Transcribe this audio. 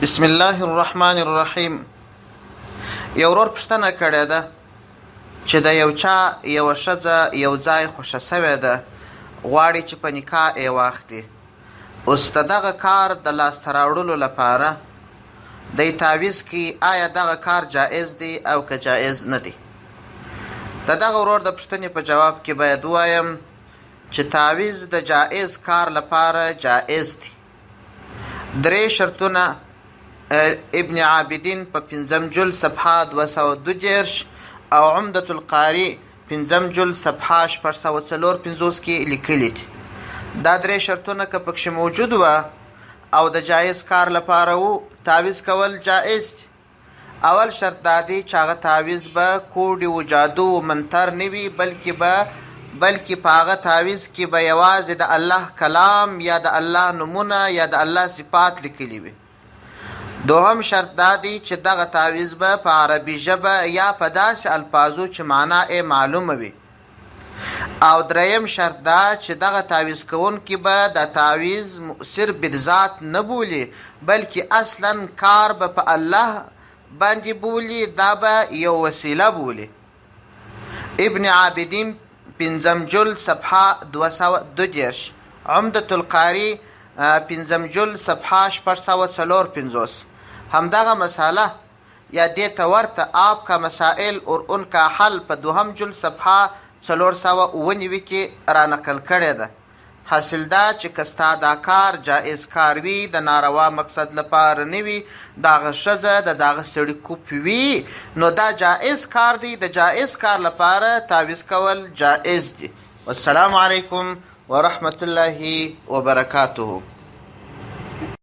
بسم الله الرحمن الرحیم. یو ورور پوښتنه کړې ده چې د یو چا یوه ښځه یو ځای خوښه سوې ده، غواړي چې په نکاح یې واخلي. اوس د دغه کار د لاسته راوړلو لپاره دی تعویض کوي، آیا دغه کار جایز دی او که جایز نه دی؟ د دغه ورور د پوښتنې په جواب کې باید ووایم چې تعویض د جایز کار لپاره جایز دی. 3 شرطونه ابن عابدین په 5م جلد صفحه 242 او عمدة القاری 5م جلد صفحه 654 کې لیکلي دي. دا 3 شرطونه که پکښې موجود وه او د جایز کار لپاره وو، تعویض کول جایز دي. اول شرط دا دی چې هغه تعویض به کوډې و جادو و منتر نه وي، بلکې په هغه تعویض کې به یوازې د الله کلام یا د الله نومونه یا د الله صفات لیکلي وي. دوهم شرط دا دی چې دغه تعویض به په عربي ژبه یا په داسې الفاظو چې معنا یې معلومه وي. او دریم شرط دا چې دغه تعویض کوونکي به د تعویض مؤثر بالذات نه بولي، بلکې اصلا کار به په الله باندې بولي، دا به یو وسیله بولي. ابن عابدین 5م جلد صفحه 242، عمدة القاری 5م جلد صفحه 654. همدغه مساله یا دې ته ورته آپ کا مسائل اور ان کا حل په 2م جلد صفحه 499 کې را نقل کړې ده. حاصل دا چې که ستا دا کار جایز کار وي، د ناروا مقصد لپاره نه وي، د هغه ښځه د دغه سړي کوپ وي، نو دا جایز کار دی. د جایز کار لپاره تعویض کول جایز دی. والسلام علیکم ورحمة الله وبرکاته.